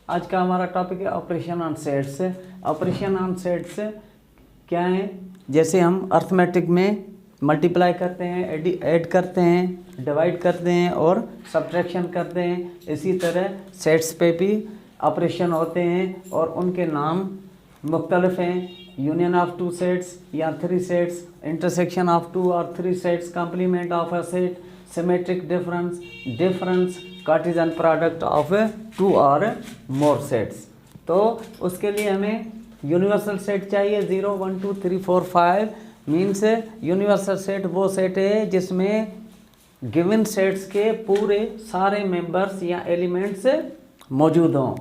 आज का हमारा टॉपिक है operation on sets. Operation on sets क्या है? जैसे हम अर्थमेटिक में मल्टीप्लाई करते हैं, ऐड करते हैं, डिवाइड करते हैं और सब्ट्रैक्शन करते हैं, इसी तरह सेट्स पे भी ऑपरेशन होते हैं और उनके नाम मुख्तलिफ हैं। यूनियन ऑफ टू सेट्स या three sets, intersection of two और three sets, complement of a set, symmetric difference, difference, cartesian product of two or more sets. तो उसके लिए हमें यूनिवर्सल सेट चाहिए। 0 1 2 3 4 5 मीन्स यूनिवर्सल सेट वो सेट है जिसमें गिवन सेट्स के पूरे सारे मेंबर्स या एलिमेंट्स मौजूद हों।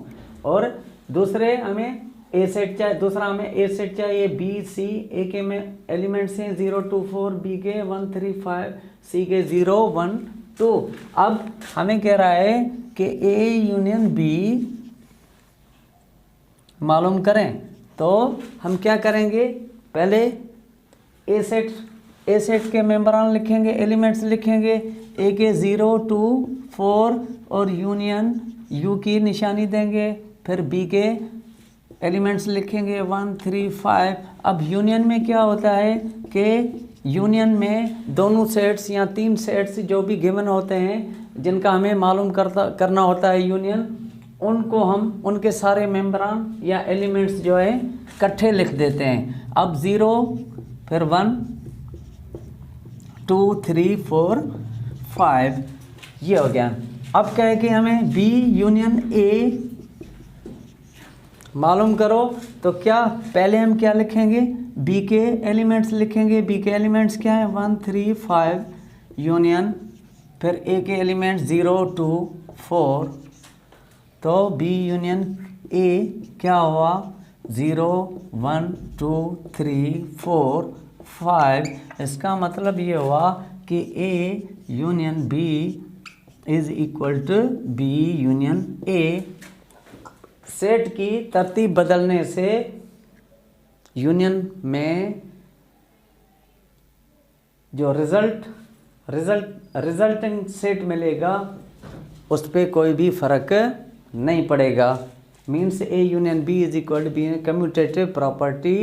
और दूसरे हमें ए सेट चाहिए, दूसरा हमें ए सेट चाहिए बी सी। ए के में एलिमेंट्स हैं 0 2 4, बी के 1 3 5, सी के 0 1 2। अब हमें कह रहा है कि ए यूनियन बी मालूम करें, तो हम क्या करेंगे? पहले ए सेट के मेंबरान लिखेंगे, एलिमेंट्स लिखेंगे। ए के 0 2 4 और यूनियन यू की निशानी देंगे। फिर बी के एलिमेंट्स लिखेंगे 1 3 5। अब यूनियन में क्या होता है कि यूनियन में दोनों सेट्स या तीन सेट्स जो भी गिवन होते हैं जिनका हमें मालूम करना होता है यूनियन, उनको हम उनके सारे मेंबरान या एलिमेंट्स जो है इकट्ठे लिख देते हैं। अब 0 फिर 1 2 3 4 5 ये हो गया। अब क्या है कि हमें बी यूनियन ए मालूम करो, तो क्या पहले हम क्या लिखेंगे? बी के एलिमेंट्स लिखेंगे। बी के एलिमेंट्स क्या है? 1 3 5 यूनियन, फिर ए के एलिमेंट्स 0 2 4। तो बी यूनियन ए क्या हुआ? 0 1 2 3 4 5। इसका मतलब ये हुआ कि A union B is equal to B union A. Set की तरतीब बदलने से यूनियन में जो रिजल्टिंग सेट मिलेगा उस पर कोई भी फर्क नहीं पड़ेगा। Means A union B is equal to B commutative property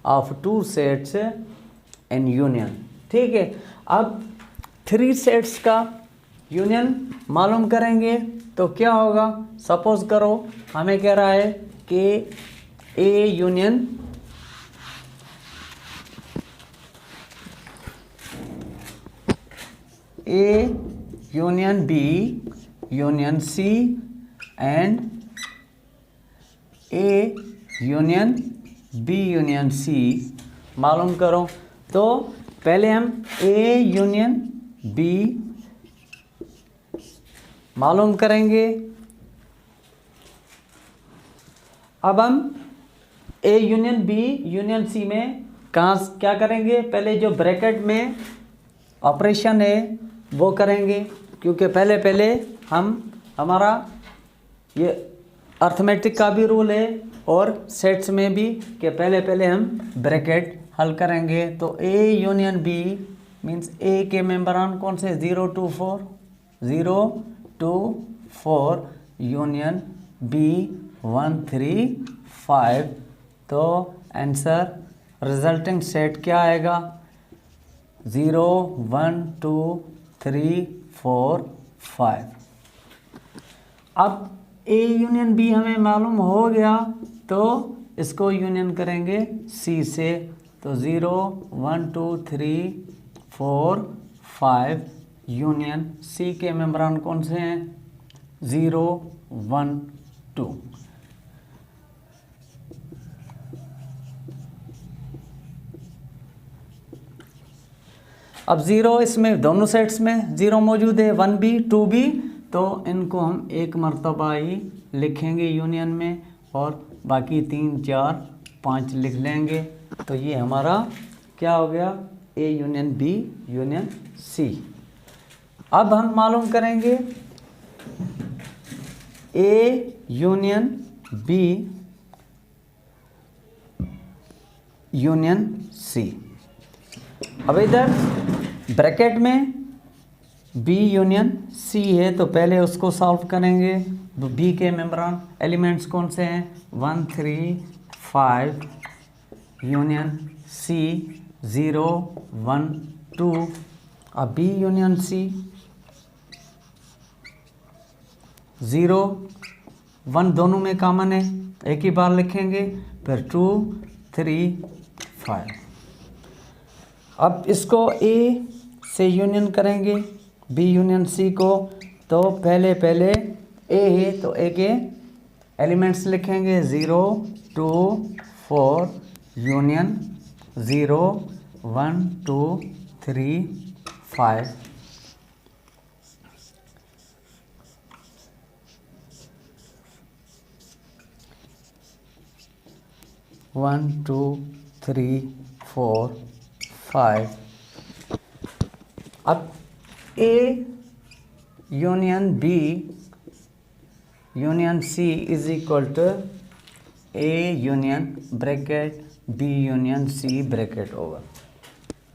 of two sets in union. ठीक है, अब थ्री सेट्स का यूनियन मालूम करेंगे तो क्या होगा? सपोज करो हमें कह रहा है कि A union B union C and A union B union C मालूम करो। तो पहले हम ए यूनियन बी मालूम करेंगे। अब हम A union B union C में क्या करेंगे? पहले जो ब्रैकेट में ऑपरेशन है वो करेंगे, क्योंकि पहले हमारा ये अर्थमेटिक का भी रूल है और सेट्स में भी कि पहले हम ब्रैकेट हल करेंगे। तो ए यूनियन बी मीन्स ए के मेंबरान कौन से? 0 2 4 0 2 4 यूनियन बी 1 3 5। तो आंसर रिजल्टिंग सेट क्या आएगा? 0 1 2 3 4 5। अब ए यूनियन बी हमें मालूम हो गया, तो इसको यूनियन करेंगे सी से। तो 0 1 2 3 4 5 यूनियन सी के मेंबरान कौन से हैं? 0 1 2। अब 0 इसमें दोनों सेट्स में 0 मौजूद है, 1 भी 2 भी, तो इनको हम एक मर्तबा ही लिखेंगे यूनियन में और बाकी 3 4 5 लिख लेंगे। तो ये हमारा क्या हो गया? A union B union C. अब हम मालूम करेंगे A union B union C. अब इधर ब्रैकेट में बी यूनियन सी है, तो पहले उसको सॉल्व करेंगे। बी के मेम्ब्रेन एलिमेंट्स कौन से हैं? 1 3 5 यूनियन सी 0 1 2। अब बी यूनियन सी 0 1 दोनों में कॉमन है, एक ही बार लिखेंगे, फिर 2 3 5। अब इसको ए से यूनियन करेंगे बी यूनियन सी को, तो पहले ए है तो ए के एलिमेंट्स लिखेंगे 0 2 4 यूनियन 0 1 2 3 5। वन 2 3 4 5। अब A union B union C is equal to A union bracket B union C bracket होगा।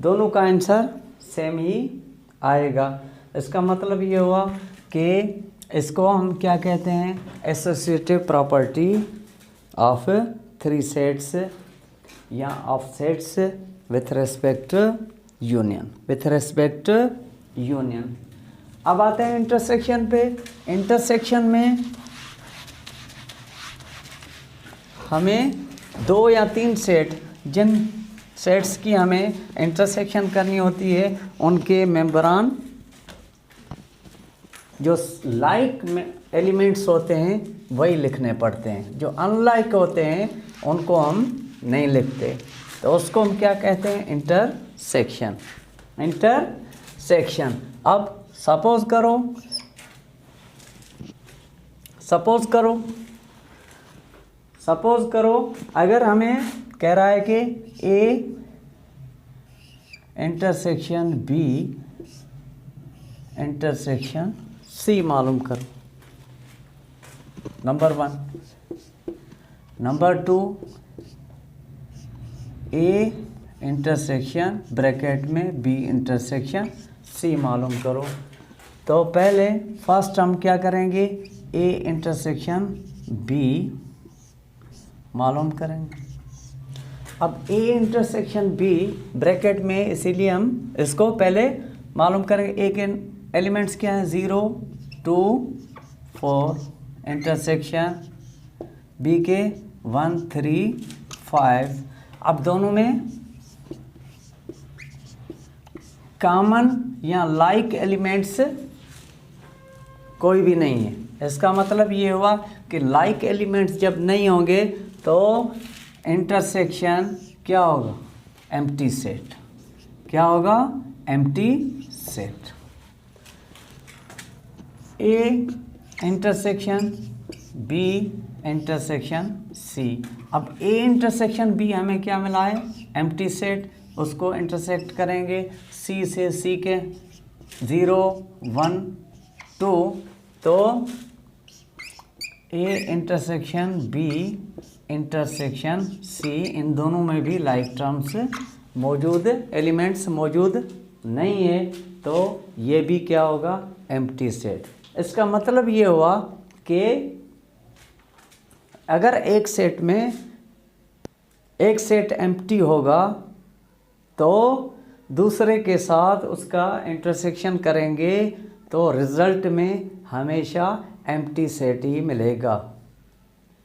दोनों का आंसर सेम ही आएगा। इसका मतलब ये हुआ कि इसको हम क्या कहते हैं? Associative property of three sets या of sets with respect union. अब आते हैं इंटरसेक्शन पे। इंटरसेक्शन में हमें 2 या 3 सेट, जिन सेट्स की हमें इंटरसेक्शन करनी होती है, उनके मेम्ब्रेन जो लाइक एलिमेंट्स होते हैं वही लिखने पड़ते हैं, जो अनलाइक होते हैं उनको हम नहीं लिखते, तो उसको हम क्या कहते हैं? इंटरसेक्शन। अब सपोज करो अगर हमें कह रहा है कि A intersection B intersection C मालूम करो, number 1। Number 2 A intersection bracket में बी इंटरसेक्शन सी मालूम करो। तो पहले फर्स्ट हम क्या करेंगे? ए इंटरसेक्शन बी मालूम करेंगे। अब ए इंटरसेक्शन बी ब्रैकेट में, इसीलिए हम इसको पहले मालूम करेंगे। ए के एलिमेंट्स क्या हैं? 0 2 4 इंटरसेक्शन बी के 1 3 5। अब दोनों में कॉमन या लाइक एलिमेंट्स कोई भी नहीं है। इसका मतलब ये हुआ कि लाइक एलिमेंट्स जब नहीं होंगे तो इंटरसेक्शन क्या होगा? Empty set. क्या होगा? Empty set. A intersection B intersection C. अब ए इंटरसेक्शन बी हमें क्या मिला है? Empty set. उसको इंटरसेक्ट करेंगे सी से, सी के 0 1 2, तो A intersection B intersection C, इन दोनों में भी लाइक टर्म्स मौजूद, एलिमेंट्स मौजूद नहीं है, तो ये भी क्या होगा? Empty set. इसका मतलब ये हुआ कि अगर एक सेट में एक सेट एम्प्टी होगा तो दूसरे के साथ उसका इंटरसेक्शन करेंगे तो रिज़ल्ट में हमेशा एम्प्टी सेट ही मिलेगा।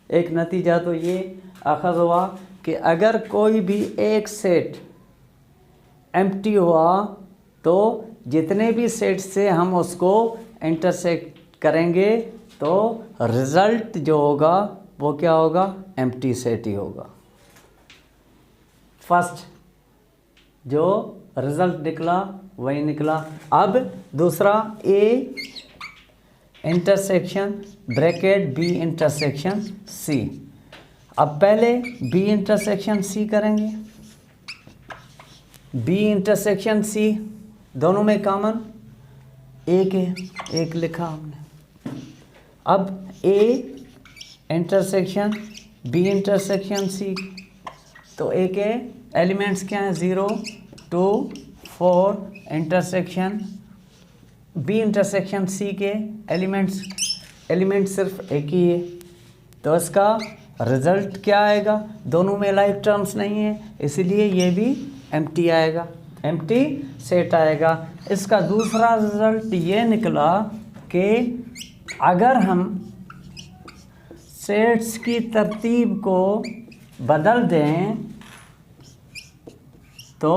एक नतीजा तो ये अखज़ हुआ कि अगर कोई भी एक सेट एम्प्टी हुआ तो जितने भी सेट से हम उसको इंटरसेक्ट करेंगे तो रिज़ल्ट जो होगा वो क्या होगा? एम्प्टी सेट ही होगा। फर्स्ट जो रिज़ल्ट निकला वही निकला। अब दूसरा A intersection bracket B intersection C. अब पहले बी इंटरसेक्शन सी करेंगे। बी इंटरसेक्शन सी दोनों में कॉमन एक है, एक लिखा हमने। अब A intersection B intersection C, तो ए के एलिमेंट्स क्या हैं? 0 2 4 इंटरसेक्शन बी इंटरसेक्शन सी के एलिमेंट्स एलिमेंट सिर्फ एक ही है, तो इसका रिजल्ट क्या आएगा? दोनों में लाइक टर्म्स नहीं है, इसीलिए ये भी एम्प्टी आएगा, एम्प्टी सेट आएगा। इसका दूसरा रिजल्ट ये निकला कि अगर हम सेट्स की तरतीब को बदल दें तो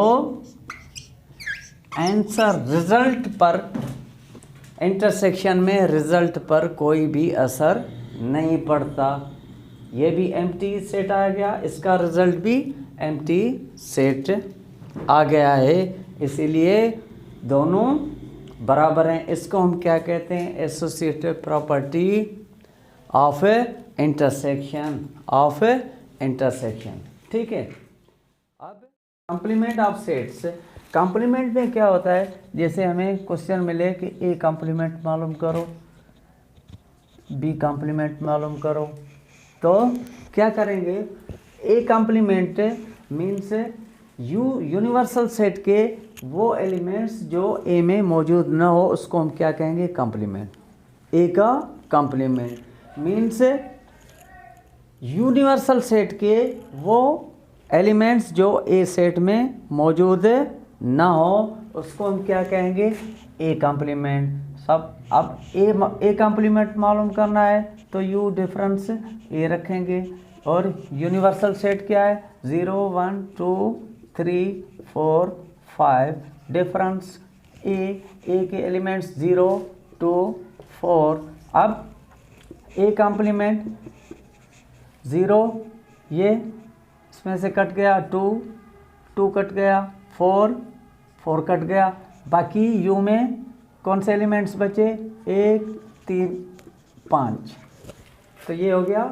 आंसर रिजल्ट पर, इंटरसेक्शन में रिजल्ट पर कोई भी असर नहीं पड़ता। ये भी एम्प्टी सेट आ गया, इसका रिजल्ट भी एम्प्टी सेट आ गया है, इसीलिए दोनों बराबर हैं। इसको हम क्या कहते हैं? Associative property of intersection, of intersection. ठीक है। अब कॉम्प्लीमेंट ऑफ सेट्स, कॉम्प्लीमेंट में क्या होता है? जैसे हमें क्वेश्चन मिले कि ए कॉम्प्लीमेंट मालूम करो, बी कॉम्प्लीमेंट मालूम करो, तो क्या करेंगे? A complement means universal set के वो एलिमेंट्स जो ए में मौजूद न हो, उसको हम क्या कहेंगे? कॉम्प्लीमेंट। ए का कॉम्प्लीमेंट मीन्स यूनिवर्सल सेट के वो एलिमेंट्स जो ए सेट में मौजूद ना हो, उसको हम क्या कहेंगे? A complement. सब अब ए कॉम्प्लीमेंट मालूम करना है तो यू डिफरेंस ए रखेंगे, और यूनिवर्सल सेट क्या है? 0 1 2 3 4 5, डिफरेंस ए के एलिमेंट्स 0 2 4। अब ए कॉम्प्लीमेंट 0, ये इसमें से कट गया, 2 कट गया, 4 कट गया, बाकी यू में कौन से एलिमेंट्स बचे? 1 3 5, तो ये हो गया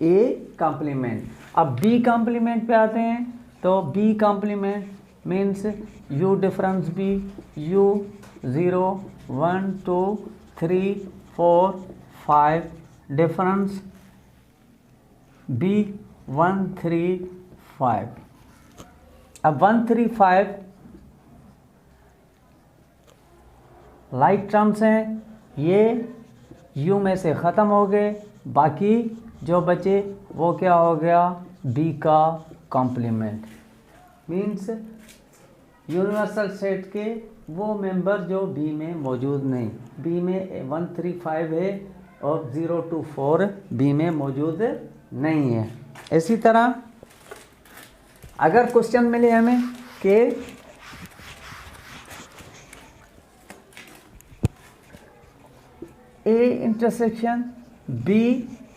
ए कॉम्प्लीमेंट। अब बी कॉम्प्लीमेंट पे आते हैं, तो B complement means U difference B, U 0 1 2 3 4 5, difference B 1 3 5। अब 1 3 5 लाइक टर्म्स हैं, ये यू में से ख़त्म हो गए, बाकी जो बचे वो क्या हो गया? बी का कॉम्प्लीमेंट। मीन्स यूनिवर्सल सेट के वो मेंबर जो बी में मौजूद नहीं, बी में 1 3 5 है और 0 2 4 बी में मौजूद नहीं है। इसी तरह अगर क्वेश्चन मिले हमें कि A intersection B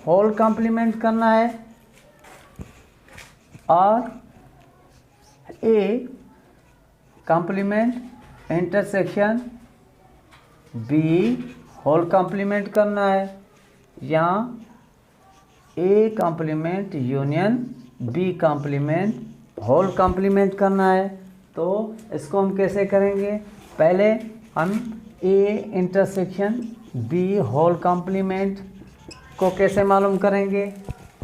whole complement करना है और A complement intersection B whole complement करना है, या A complement union B complement whole complement करना है। तो इसको हम कैसे करेंगे? पहले हम A intersection B whole complement को कैसे मालूम करेंगे?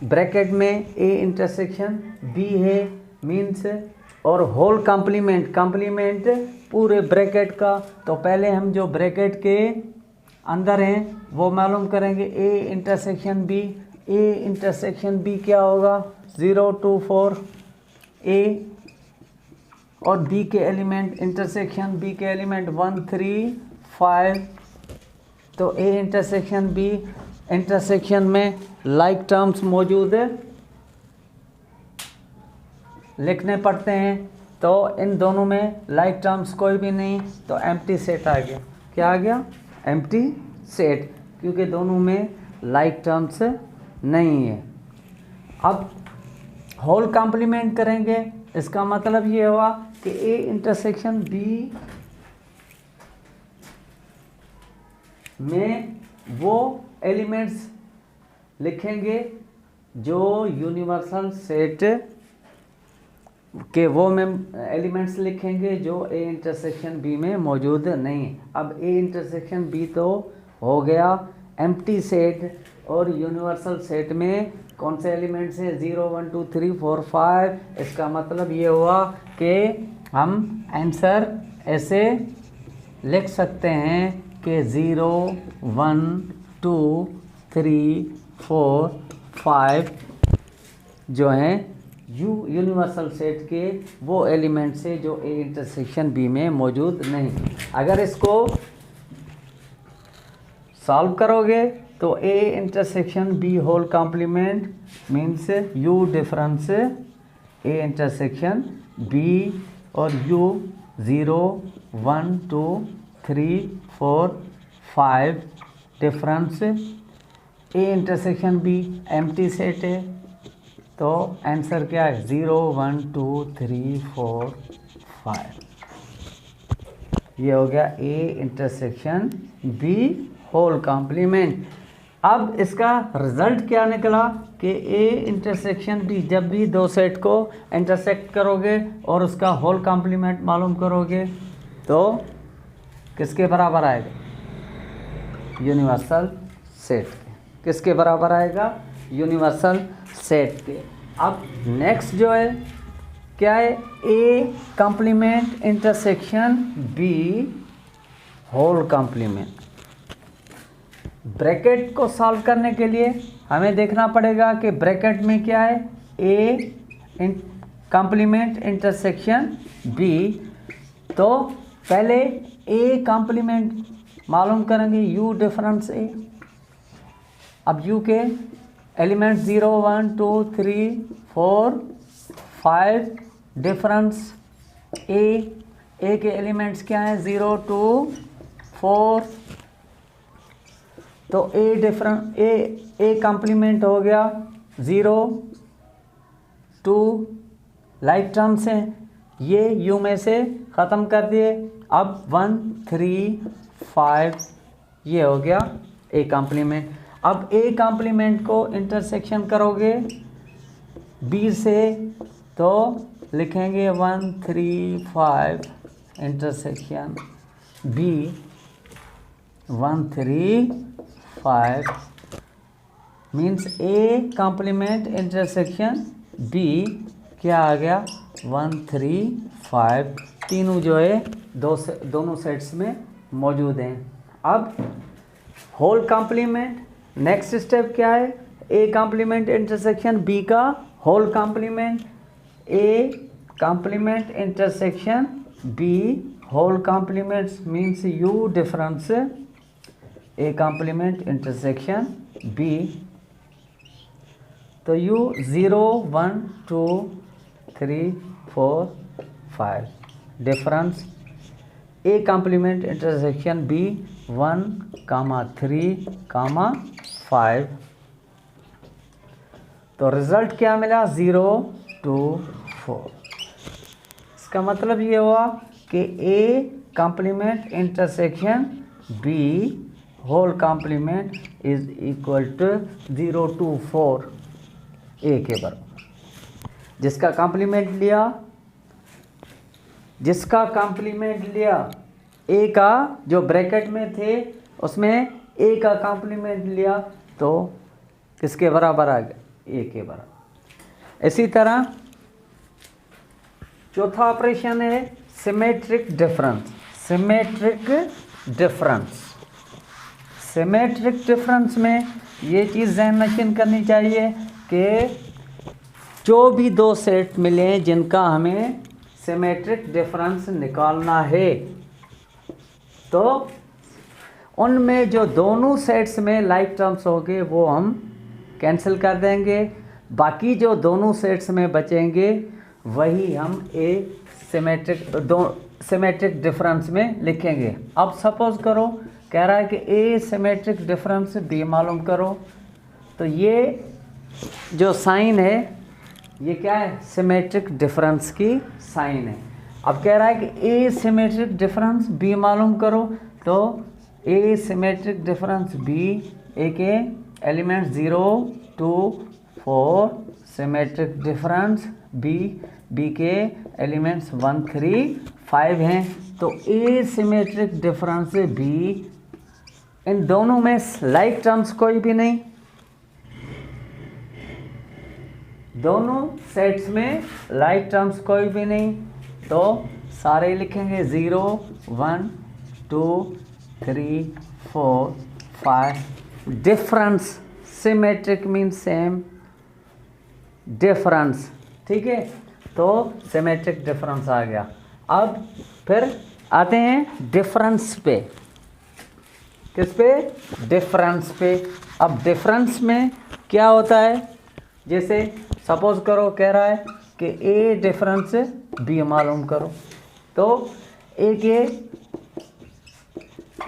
ब्रैकेट में ए इंटरसेक्शन बी है मीन्स, और होल कॉम्प्लीमेंट पूरे ब्रैकेट का, तो पहले हम जो ब्रैकेट के अंदर हैं वो मालूम करेंगे। A intersection B, A intersection B क्या होगा? 0 2 4 ए, और बी के एलिमेंट इंटरसेक्शन बी के एलिमेंट 1 3 5, तो ए इंटरसेक्शन बी इंटरसेक्शन में लाइक टर्म्स मौजूद है, लिखने पड़ते हैं, तो इन दोनों में लाइक टर्म्स कोई भी नहीं, तो एम्प्टी सेट आ गया। क्या आ गया? एम्प्टी सेट, क्योंकि दोनों में लाइक टर्म्स नहीं है। अब होल कॉम्प्लीमेंट करेंगे, इसका मतलब ये हुआ कि ए इंटरसेक्शन बी में वो एलिमेंट्स लिखेंगे जो यूनिवर्सल सेट के वो में एलिमेंट्स लिखेंगे जो ए इंटरसेक्शन बी में मौजूद नहीं। अब ए इंटरसेक्शन बी तो हो गया एम्प्टी सेट, और यूनिवर्सल सेट में कौन से एलिमेंट्स हैं? 0 1 2 3 4 5। इसका मतलब ये हुआ कि हम आंसर ऐसे लिख सकते हैं कि 0 1 2 3 4 5 जो हैं यूनिवर्सल सेट के वो एलिमेंट से जो ए इंटरसेक्शन बी में मौजूद नहीं। अगर इसको सॉल्व करोगे तो A intersection B whole complement means U difference A intersection B और U 0 1 2 3 4 5 difference A intersection B empty set है तो आंसर क्या है 0 1 2 3 4 5। ये हो गया A intersection B whole complement. अब इसका रिजल्ट क्या निकला कि ए इंटरसेक्शन बी जब भी दो सेट को इंटरसेक्ट करोगे और उसका होल कॉम्प्लीमेंट मालूम करोगे तो किसके बराबर आएगा? यूनिवर्सल सेट के। किसके बराबर आएगा? यूनिवर्सल सेट के। अब नेक्स्ट जो है क्या है? A complement intersection B whole complement. Bracket को सॉल्व करने के लिए हमें देखना पड़ेगा कि ब्रैकेट में क्या है? A complement intersection B. तो पहले ए कॉम्प्लीमेंट मालूम करेंगे, यू डिफरेंस ए। अब यू के एलिमेंट 0 1 2 3 4 5 डिफरेंस ए के एलिमेंट्स क्या हैं? 0 2 4। तो ए कॉम्प्लीमेंट हो गया 0 2 लाइक टर्म्स हैं, ये यू में से ख़त्म कर दिए। अब 1 3 5 ये हो गया ए कॉम्प्लीमेंट। अब ए कॉम्प्लीमेंट को इंटरसेक्शन करोगे बी से तो लिखेंगे 1 3 5 intersection B 1 3 5 means A complement intersection B क्या आ गया? 1 3 5। तीनों जो है दोनों सेट्स में मौजूद हैं। अब होल कॉम्प्लीमेंट नेक्स्ट स्टेप क्या है? ए कॉम्प्लीमेंट इंटरसेक्शन बी का whole complement. A complement intersection B whole complements means U difference A complement intersection B. तो U 0 1 2 3 4 5 difference A complement intersection B 1 3 5। तो रिजल्ट क्या मिला? 0 2 4। इसका मतलब ये हुआ कि A complement intersection B whole complement is equal to 0 2 4 A के बराबर। जिसका कॉम्प्लीमेंट लिया ए का जो ब्रैकेट में थे उसमें ए का कॉम्प्लीमेंट लिया तो किसके बराबर आ गया? ए के बराबर। इसी तरह चौथा ऑपरेशन है सिमेट्रिक डिफरेंस। सिमेट्रिक डिफरेंस में ये चीज़ ध्यान नशीन करनी चाहिए कि जो भी दो सेट मिले जिनका हमें सिमेट्रिक डिफरेंस निकालना है तो उनमें जो दोनों सेट्स में लाइक टर्म्स होंगे वो हम कैंसिल कर देंगे। बाकी जो दोनों सेट्स में बचेंगे वही हम सिमेट्रिक डिफरेंस में लिखेंगे। अब सपोज करो कह रहा है कि ए सिमेट्रिक डिफरेंस बी मालूम करो, तो ये जो साइन है ये क्या है? सिमेट्रिक डिफरेंस की साइन है। अब कह रहा है कि ए सिमेट्रिक डिफरेंस बी मालूम करो, तो A symmetric difference B, A के element 0 2 4 symmetric difference B, B के एलिमेंट्स 1 3 5 हैं। तो ए सिमेट्रिक डिफरेंस बी, इन दोनों में लाइक टर्म्स कोई भी नहीं, दोनों सेट्स में लाइक टर्म्स कोई भी नहीं, तो सारे लिखेंगे 0 1 2 3 4 5 difference symmetric means same, difference, ठीक है, तो सिमेट्रिक डिफरेंस आ गया। अब फिर आते हैं डिफरेंस पे, किस पे, डिफरेंस पे। अब डिफरेंस में क्या होता है, जैसे सपोज करो कह रहा है कि ए डिफरेंस बी मालूम करो, तो ए के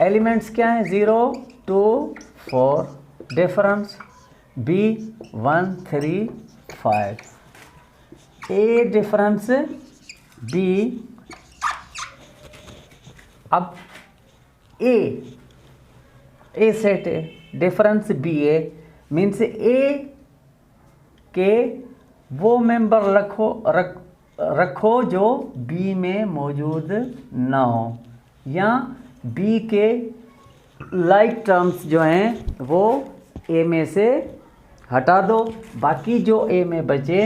एलिमेंट्स क्या हैं, 0 2 4, डिफरेंस बी 1 3 5, ए डिफरेंस बी। अब ए सेट है, डिफरेंस बी है, मीन्स ए के वो मेंबर रखो जो बी में मौजूद ना हो, या बी के लाइक टर्म्स जो हैं वो ए में से हटा दो, बाकी जो ए में बचे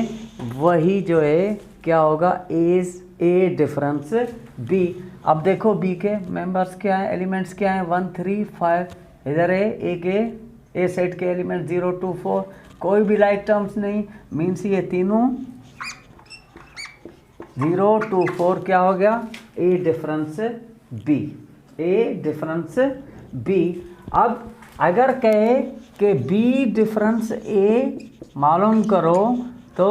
वही जो है क्या होगा, ए डिफरेंस बी। अब देखो बी के मेंबर्स क्या हैं, एलिमेंट्स क्या हैं, 1 3 5, इधर है ए के ए सेट के एलिमेंट 0 2 4, कोई भी लाइक टर्म्स नहीं, मीन्स ये तीनों 0 2 4 क्या हो गया, ए डिफरेंस बी, ए डिफरेंस बी। अब अगर कहे कि बी डिफरेंस ए मालूम करो तो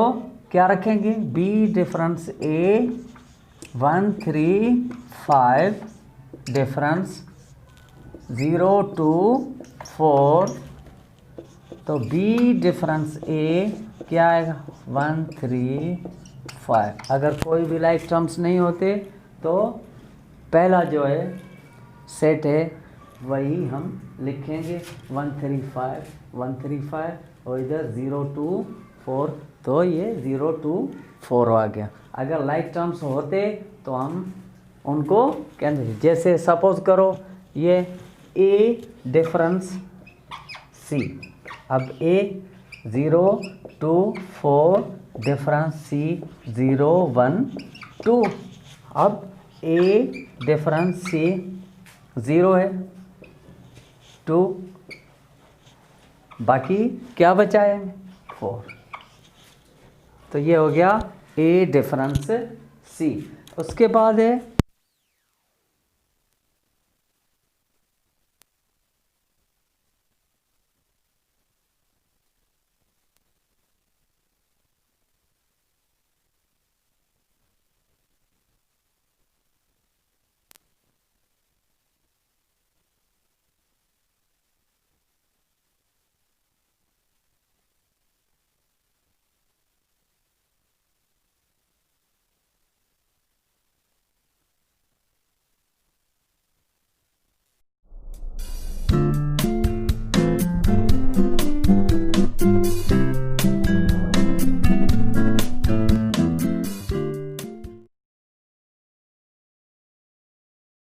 क्या रखेंगे, बी डिफरेंस ए 1 3 5, डिफरेंस 0 2 4, तो बी डिफरेंस ए क्या आएगा, 1 3 5। अगर कोई भी लाइक टर्म्स नहीं होते तो पहला जो है सेट है वही हम लिखेंगे, 1 3 5 1 3 5, और इधर 0 2 4, तो ये 0 2 4 आ गया। अगर लाइक टर्म्स होते तो हम उनको कैंसिल, जैसे सपोज करो ये ए डिफरेंस सी, अब ए 0 2 4, डिफरेंस सी 0 1 2, अब ए डिफरेंस सी 0 है 2, बाकी क्या बचा है 4, तो ये हो गया ए डिफरेंस सी। उसके बाद है